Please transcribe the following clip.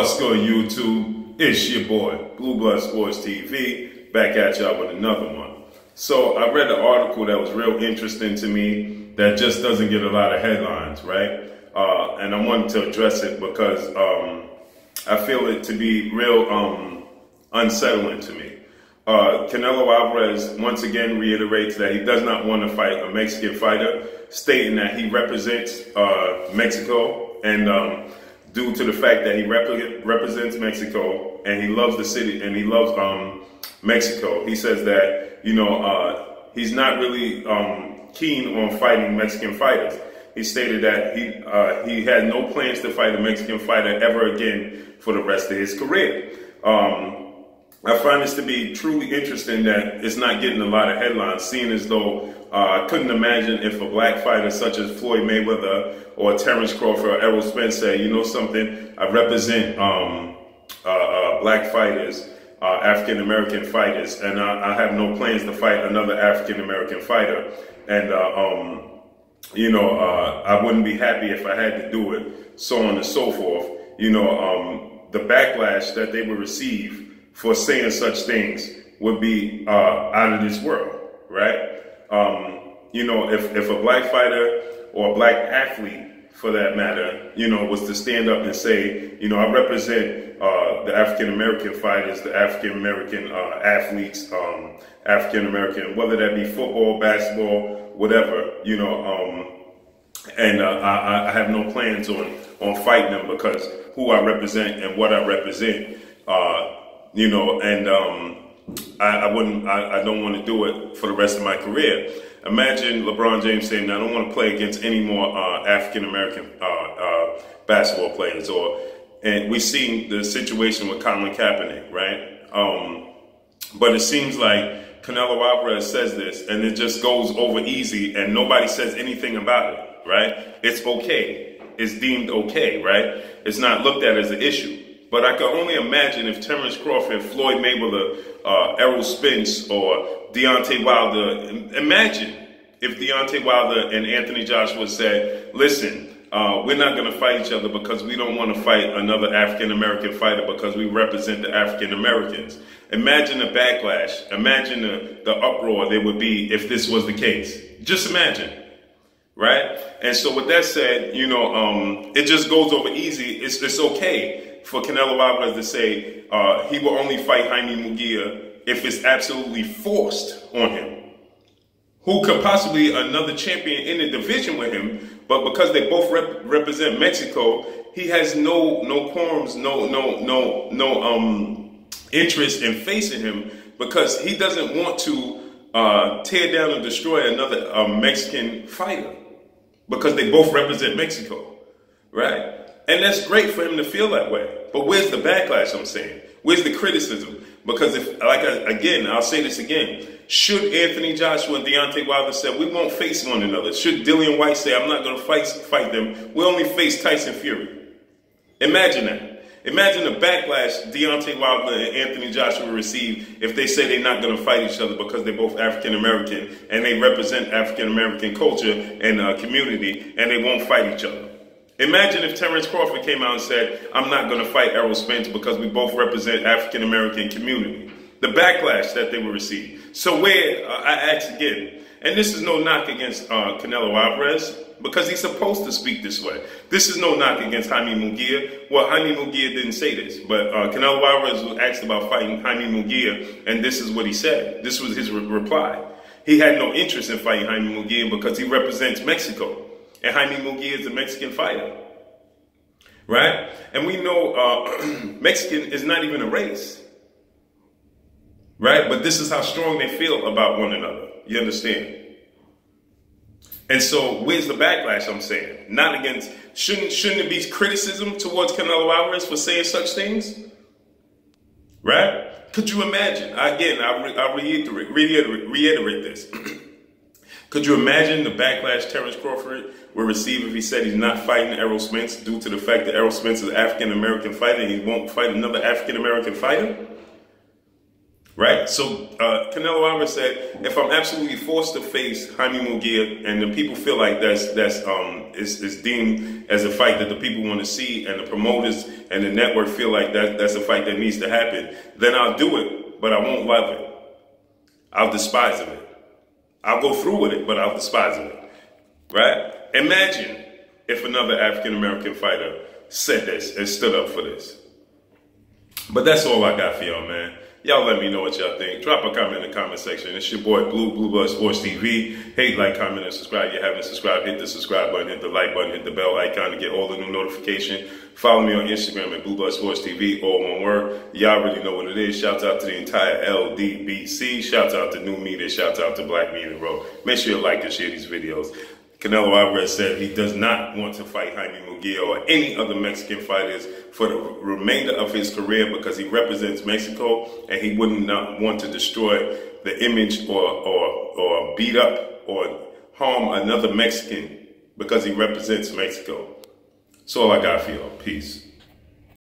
What's good, YouTube? It's your boy, Blue Blood Sports TV, back at y'all with another one. So I read an article that was real interesting to me that just doesn't get a lot of headlines, right? And I wanted to address it because I feel it to be real unsettling to me. Canelo Alvarez once again reiterates that he does not want to fight a Mexican fighter, stating that he represents Mexico and due to the fact that he represents Mexico and he loves the city and he loves Mexico, he says that, he's not really keen on fighting Mexican fighters. He stated that he had no plans to fight a Mexican fighter ever again for the rest of his career. I find this to be truly interesting that it's not getting a lot of headlines, seeing as though I couldn't imagine if a black fighter such as Floyd Mayweather or Terrence Crawford or Errol Spence said, you know something, I represent black fighters, African-American fighters, and I have no plans to fight another African-American fighter. And, I wouldn't be happy if I had to do it, so on and so forth. The backlash that they would receive for saying such things would be out of this world, right? If a black fighter or a black athlete, for that matter, was to stand up and say, I represent the African-American fighters, the African-American athletes, African-American, whether that be football, basketball, whatever, and I have no plans on fighting them because who I represent and what I represent, I don't want to do it for the rest of my career. Imagine LeBron James saying, I don't want to play against any more African-American basketball players. And we've seen the situation with Colin Kaepernick, right? But it seems like Canelo Alvarez says this and it just goes over easy and nobody says anything about it, right? It's okay. It's deemed okay, right? It's not looked at as an issue. But I can only imagine if Terrence Crawford, Floyd Mayweather, Errol Spence, or Deontay Wilder, imagine if Deontay Wilder and Anthony Joshua said, listen, we're not going to fight each other because we don't want to fight another African-American fighter because we represent the African-Americans. Imagine the backlash. Imagine the uproar there would be if this was the case. Just imagine. Right? And so with that said, it just goes over easy. It's okay for Canelo Alvarez to say he will only fight Jaime Munguia if it's absolutely forced on him. Who could possibly another champion in the division with him, but because they both represent Mexico, he has no qualms, no interest in facing him because he doesn't want to tear down and destroy another Mexican fighter because they both represent Mexico, right? And that's great for him to feel that way. But where's the backlash, I'm saying? Where's the criticism? Because I'll say this again. Should Anthony Joshua and Deontay Wilder say, we won't face one another? Should Dillian White say, I'm not going to fight them? We'll only face Tyson Fury. Imagine that. Imagine the backlash Deontay Wilder and Anthony Joshua receive if they say they're not going to fight each other because they're both African-American and they represent African-American culture and community and they won't fight each other. Imagine if Terrence Crawford came out and said, I'm not going to fight Errol Spence because we both represent African-American community. The backlash that they would receive. So I ask again, and this is no knock against Canelo Alvarez because he's supposed to speak this way. This is no knock against Jaime Munguia. Well, Jaime Munguia didn't say this, but Canelo Alvarez was asked about fighting Jaime Munguia, and this is what he said. This was his reply. He had no interest in fighting Jaime Munguia because he represents Mexico. And Jaime Munguia is a Mexican fighter, right? And we know Mexican is not even a race, right? But this is how strong they feel about one another. You understand? And so where's the backlash, I'm saying? Not against, shouldn't it be criticism towards Canelo Alvarez for saying such things? Right? Could you imagine? Again, I'll reiterate this. Could you imagine the backlash Terrence Crawford will receive if he said he's not fighting Errol Spence due to the fact that Errol Spence is an African-American fighter and he won't fight another African-American fighter? Right? So Canelo Alvarez said, if I'm absolutely forced to face Jaime Munguia, and the people feel like is deemed as a fight that the people want to see, and the promoters and the network feel like that's a fight that needs to happen, then I'll do it, but I won't love it. I'll despise of it. I'll go through with it, but I'll despise of it. Right? Imagine if another African American fighter said this and stood up for this. But that's all I got for y'all, man. Y'all let me know what y'all think. Drop a comment in the comment section. It's your boy, Blue Blood Sports TV. Hate, like, comment, and subscribe. If you haven't subscribed, hit the subscribe button, hit the like button, hit the bell icon to get all the new notifications. Follow me on Instagram at Blue Blood Sports TV, all one word. Y'all already know what it is. Shouts out to the entire LDBC. Shouts out to New Media. Shouts out to Black Media Row. Make sure you like and share these videos. Canelo Alvarez said he does not want to fight Jaime Munguia or any other Mexican fighters for the remainder of his career because he represents Mexico, and he would not want to destroy the image or beat up or harm another Mexican because he represents Mexico. That's all I got for y'all. Peace.